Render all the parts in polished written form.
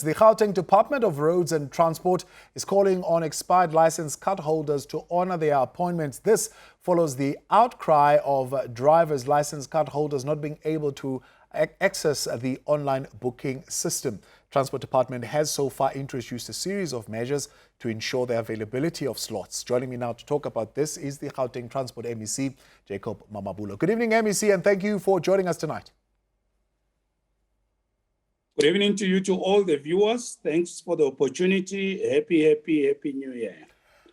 The Gauteng Department of Roads and Transport is calling on expired license cardholders to honor their appointments. This follows the outcry of driver's license cardholders not being able to access the online booking system. Transport Department has so far introduced a series of measures to ensure the availability of slots. Joining me now to talk about this is the Gauteng Transport MEC, Jacob Mamabulo. Good evening, MEC, and thank you for joining us tonight. Good evening to you, to all the viewers. Thanks for the opportunity. Happy New Year.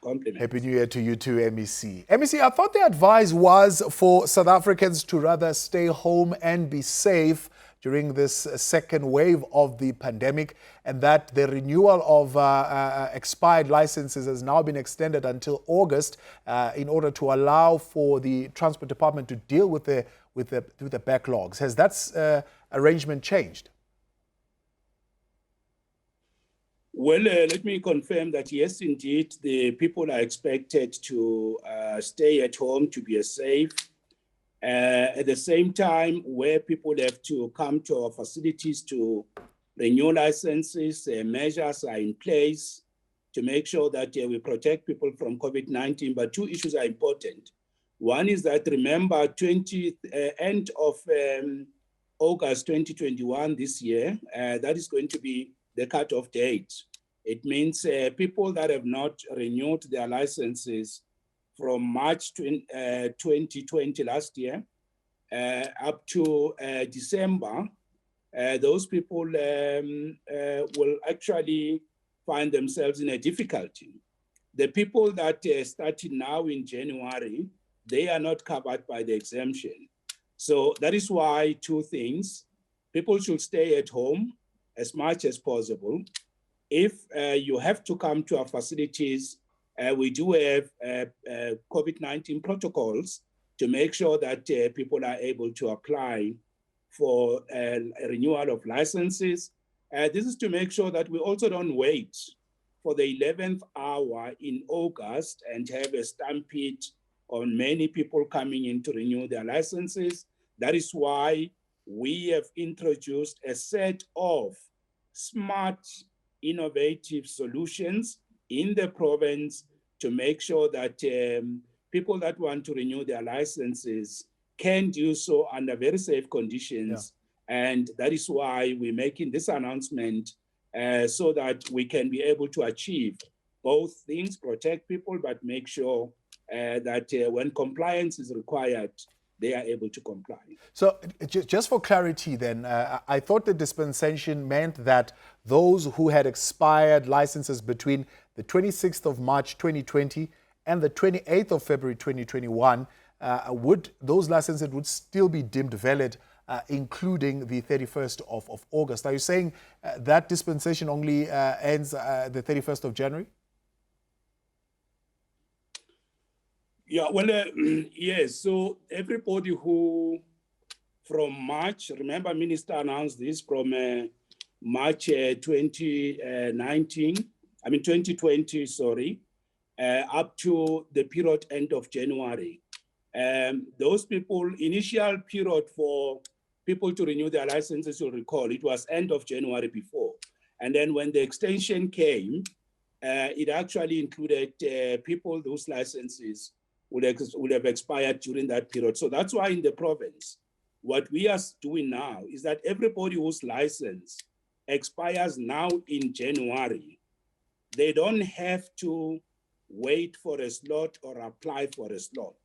Compliments. Happy New Year to you too, MEC. MEC, I thought the advice was for South Africans to rather stay home and be safe during this second wave of the pandemic, and that the renewal of expired licenses has now been extended until August in order to allow for the Transport Department to deal with the backlogs. Has that arrangement changed? Well, let me confirm that yes, indeed, the people are expected to stay at home to be safe. At the same time, where people have to come to our facilities to renew licenses, measures are in place to make sure that we protect people from COVID-19. But two issues are important. One is that, remember, end of August 2021 this year, that is going to be the cutoff date. It means people that have not renewed their licenses from March 2020 last year up to December, those people will actually find themselves in a difficulty. The people that started now in January, they are not covered by the exemption. So that is why two things. People should stay at home as much as possible. If you have to come to our facilities, we do have COVID-19 protocols to make sure that people are able to apply for a renewal of licenses. This is to make sure that we also don't wait for the 11th hour in August and have a stampede on many people coming in to renew their licenses. That is why we have introduced a set of smart, innovative solutions in the province to make sure that people that want to renew their licenses can do so under very safe conditions. Yeah. And that is why we're making this announcement so that we can be able to achieve both things, protect people, but make sure that when compliance is required, they are able to comply. So just for clarity then, I thought the dispensation meant that those who had expired licenses between the 26th of March 2020 and the 28th of February 2021, those licenses would still be deemed valid, including the 31st of August. Are you saying that dispensation only ends the 31st of January? Yeah, well, yes. So everybody who from March, remember Minister announced this from March 2020, sorry, up to the period end of January. Those people, initial period for people to renew their licenses, you'll recall, it was end of January before. And then when the extension came, it actually included people whose licenses would have expired during that period. So that's why in the province, what we are doing now is that everybody whose license expires now in January, they don't have to wait for a slot or apply for a slot.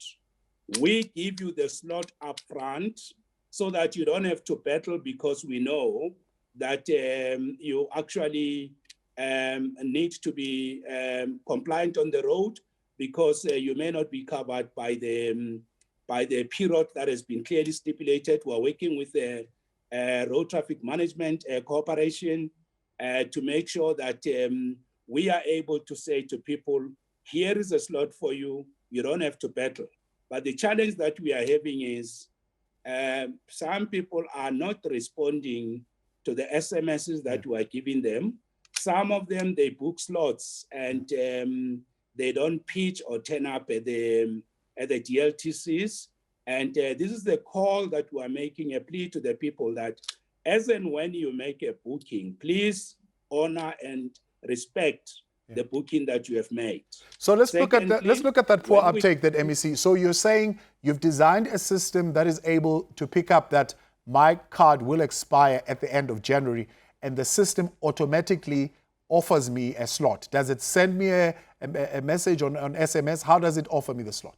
We give you the slot up front so that you don't have to battle, because we know that you actually need to be compliant on the road, because you may not be covered by the period that has been clearly stipulated. We're working with the Road Traffic Management Corporation to make sure that we are able to say to people, here is a slot for you, you don't have to battle. But the challenge that we are having is some people are not responding to the SMSs that we are giving them. Some of them, they book slots and they don't pitch or turn up at the DLTCs. And this is the call that we are making, a plea to the people that as and when you make a booking, please honor and respect the booking that you have made. So let's look at that poor when we- uptake that MEC. So you're saying you've designed a system that is able to pick up that my card will expire at the end of January, and the system automatically offers me a slot. Does it send me a message on SMS? How does it offer me the slot?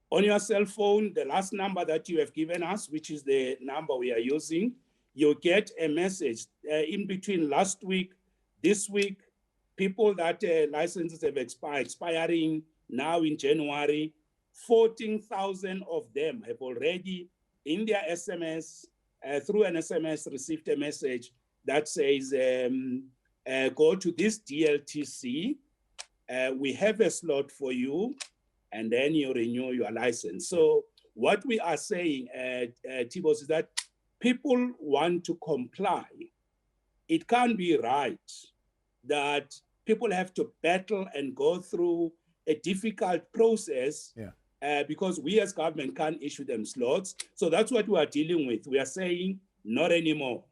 On your cell phone, the last number that you have given us, which is the number we are using, you get a message in between last week, this week, people that licenses have expiring now in January, 14,000 of them have already in their SMS, through an SMS, received a message that says, go to this DLTC, we have a slot for you, and then you renew your license. So what we are saying, Tibos, is that people want to comply. It can't be right that people have to battle and go through a difficult process because we as government can't issue them slots. So that's what we are dealing with. We are saying, not anymore.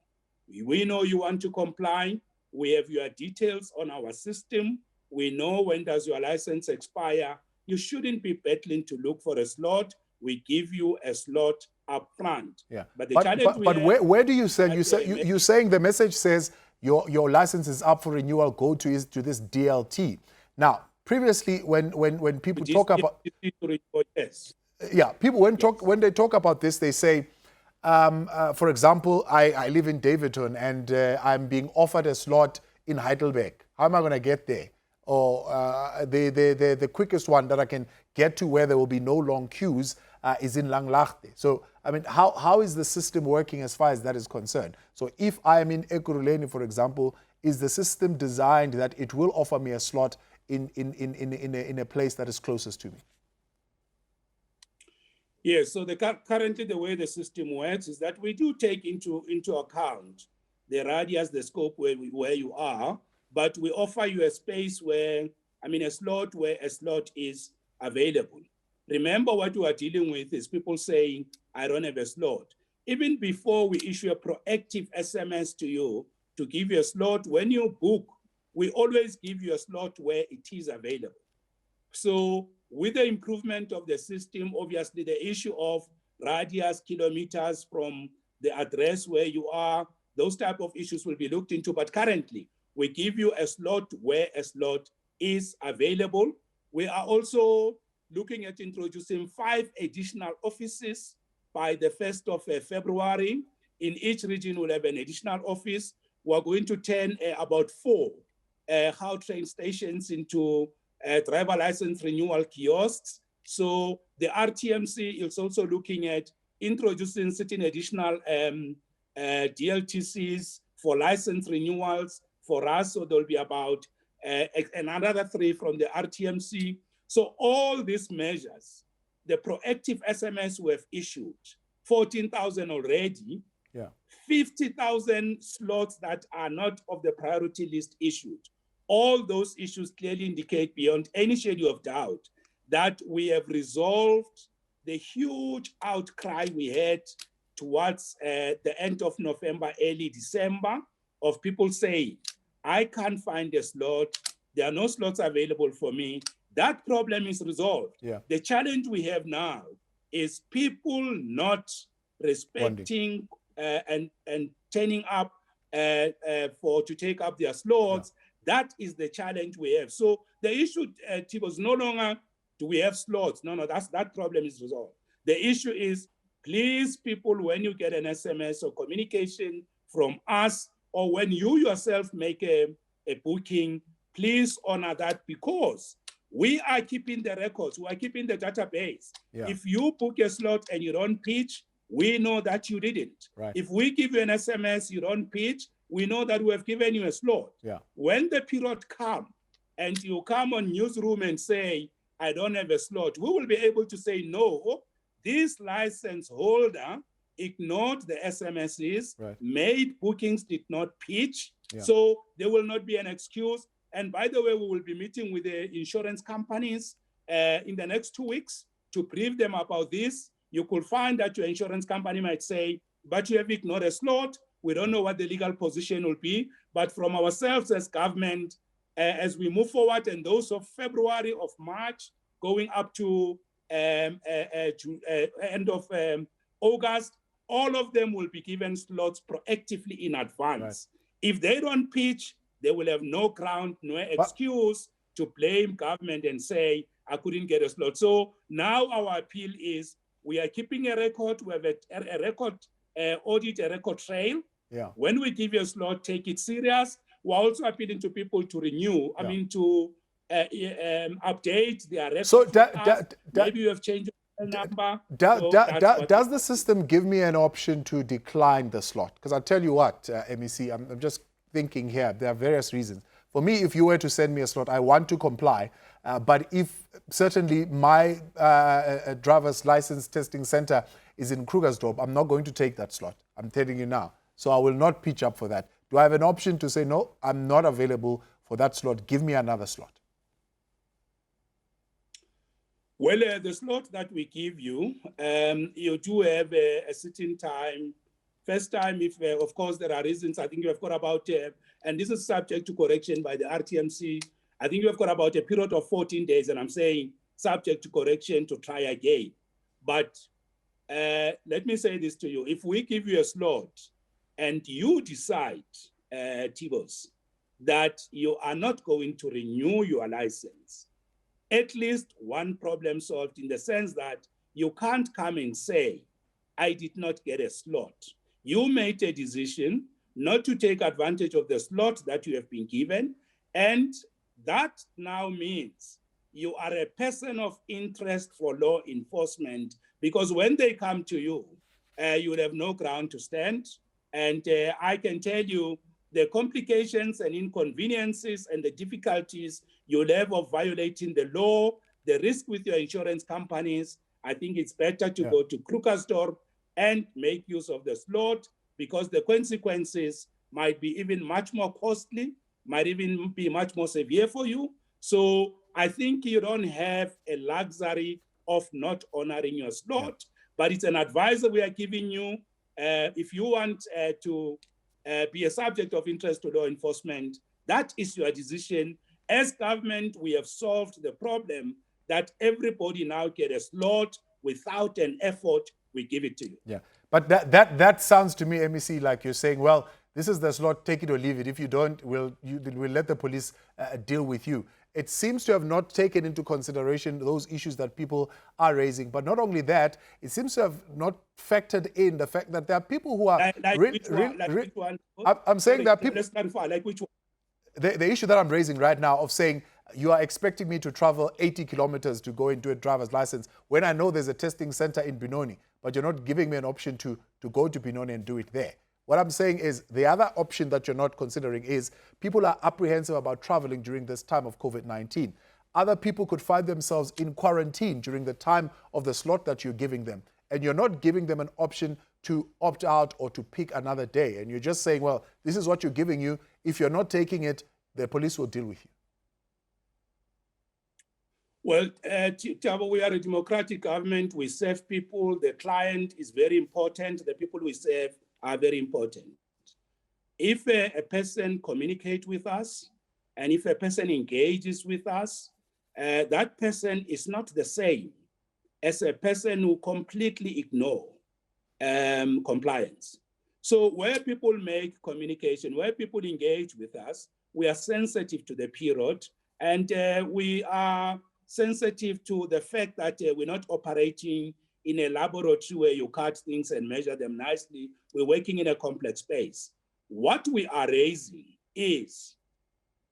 We know you want to comply. We have your details on our system. We know when does your license expire. You shouldn't be battling to look for a slot. We give you a slot up front. Yeah. But the challenge where do you send? You're saying the message says your license is up for renewal. Go to this DLT. Now, previously, when people talk about when they talk about this, they say, for example, I live in Davidton and I'm being offered a slot in Heidelberg. How am I going to get there? Or the quickest one that I can get to where there will be no long queues is in Langlaagte. So, I mean, how is the system working as far as that is concerned? So if I am in Ekurhuleni, for example, is the system designed that it will offer me a slot in a place that is closest to me? Yes, so currently the way the system works is that we do take into account the radius, the scope where you are, but we offer you a space where, a slot where a slot is available. Remember what we are dealing with is people saying, I don't have a slot. Even before we issue a proactive SMS to you to give you a slot, when you book, we always give you a slot where it is available. So with the improvement of the system, obviously the issue of radius, kilometers from the address where you are, those type of issues will be looked into. But currently, we give you a slot where a slot is available. We are also looking at introducing 5 additional offices by the 1st of February. In each region, we'll have an additional office. We're going to turn about 4 train stations into driver license renewal kiosks. So the RTMC is also looking at introducing certain additional DLTCs for license renewals for us. So there'll be about another 3 from the RTMC. So all these measures, the proactive SMS we have issued, 14,000 already, 50,000 slots that are not of the priority list issued. All those issues clearly indicate beyond any shadow of doubt that we have resolved the huge outcry we had towards the end of November, early December, of people saying, I can't find a slot, there are no slots available for me. That problem is resolved. The challenge we have now is people not respecting and turning up to take up their slots. That is the challenge we have. So the issue, Tibos, no longer do we have slots. No, that problem is resolved. The issue is, please, people, when you get an SMS or communication from us, or when you yourself make a booking, please honor that, because we are keeping the records, we are keeping the database. If you book a slot and you don't pitch, we know that you didn't. If we give you an SMS, you don't pitch, we know that we have given you a slot. When the period comes and you come on Newzroom and say, I don't have a slot, we will be able to say, no, this license holder ignored the SMSs, made bookings, did not pitch. So there will not be an excuse. And by the way, we will be meeting with the insurance companies in the next 2 weeks to brief them about this. You could find that your insurance company might say, but you have ignored a slot. We don't know what the legal position will be, but from ourselves as government, as we move forward, and those of February, of March, going up to end of August, all of them will be given slots proactively in advance. Right. If they don't pitch, they will have no ground, no excuse to blame government and say, I couldn't get a slot. So now our appeal is, we are keeping a record, we have a record audit, a record trail. Yeah. When we give you a slot, take it serious. We're also appealing to people to renew, to update their record. So maybe you have changed your number. Does the system give me an option to decline the slot? Because I'll tell you what, MEC, I'm just thinking here, there are various reasons. For me, if you were to send me a slot, I want to comply. But if certainly my driver's license testing center is in Krugersdorp, I'm not going to take that slot. I'm telling you now. So I will not pitch up for that. Do I have an option to say, no, I'm not available for that slot, give me another slot? Well, the slot that we give you, you do have a sitting time. First time, if of course there are reasons, I think you have got about, and this is subject to correction by the RTMC, I think you have got about a period of 14 days, and I'm saying subject to correction to try again. But let me say this to you. If we give you a slot and you decide, Tibos, that you are not going to renew your license, at least one problem solved, in the sense that you can't come and say, I did not get a slot. You made a decision not to take advantage of the slot that you have been given, and that now means you are a person of interest for law enforcement, because when they come to you, you will have no ground to stand. And I can tell you the complications and inconveniences and the difficulties you'll have of violating the law, the risk with your insurance companies. I think it's better to go to Krugersdorp and make use of the slot, because the consequences might be even much more costly, might even be much more severe for you. So I think you don't have a luxury of not honoring your slot, but it's an advice that we are giving you. If you want to be a subject of interest to law enforcement, that is your decision. As government, we have solved the problem that everybody now get a slot without an effort. We give it to you. Yeah, but that sounds to me, MEC, like you're saying, well, this is the slot, take it or leave it. If you don't, we'll let the police deal with you. It seems to have not taken into consideration those issues that people are raising. But not only that, it seems to have not factored in the fact that there are people who are... which one? I'm saying that people... Let's clarify, like which one? The issue that I'm raising right now of saying you are expecting me to travel 80 kilometers to go into a driver's license when I know there's a testing center in Benoni, but you're not giving me an option to go to Benoni and do it there. What I'm saying is the other option that you're not considering is people are apprehensive about traveling during this time of COVID-19. Other people could find themselves in quarantine during the time of the slot that you're giving them, and you're not giving them an option to opt out or to pick another day. And you're just saying, well, this is what you're giving you. If you're not taking it, the police will deal with you. Well, Tabo, we are a democratic government. We serve people. The client is very important. The people we serve are very important. If a person communicates with us, and if a person engages with us, that person is not the same as a person who completely ignore compliance. So where people make communication, where people engage with us, we are sensitive to the period, and we are sensitive to the fact that we're not operating in a laboratory where you cut things and measure them nicely. We're working in a complex space. What we are raising is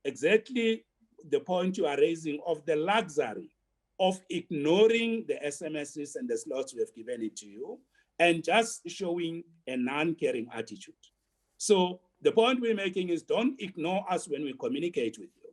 exactly the point you are raising of the luxury of ignoring the SMSs and the slots we have given it to you and just showing a non-caring attitude. So the point we're making is don't ignore us when we communicate with you.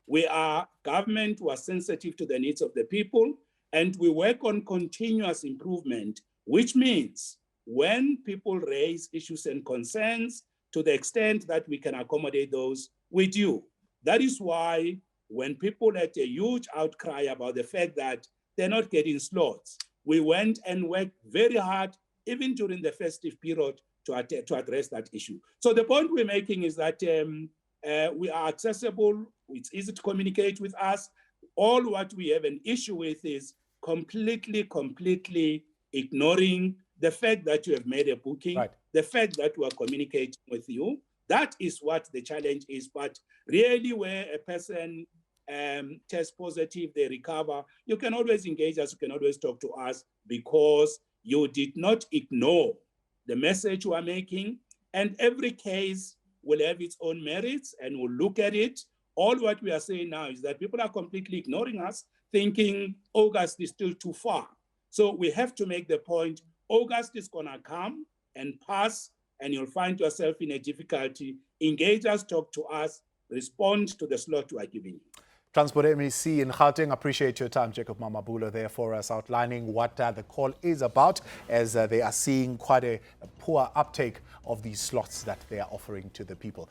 We are government who are sensitive to the needs of the people, and we work on continuous improvement, which means when people raise issues and concerns, to the extent that we can accommodate those, we do. That is why when people had a huge outcry about the fact that they're not getting slots, we went and worked very hard, even during the festive period, to address that issue. So the point we're making is that we are accessible. It's easy to communicate with us. All what we have an issue with is completely ignoring the fact that you have made a booking, right. the fact that we are communicating with you. That is what the challenge is. But really, where a person tests positive, they recover, you can always engage us, you can always talk to us, because you did not ignore the message we are making. And every case will have its own merits, and we'll look at it. All what we are saying now is that people are completely ignoring us, thinking August is still too far. So we have to make the point, August is gonna come and pass, and you'll find yourself in a difficulty. Engage us, talk to us, respond to the slot we are giving you. Transport MEC in Gauteng, appreciate your time, Jacob Mamabolo, there for us, outlining what the call is about, as they are seeing quite a poor uptake of these slots that they are offering to the people.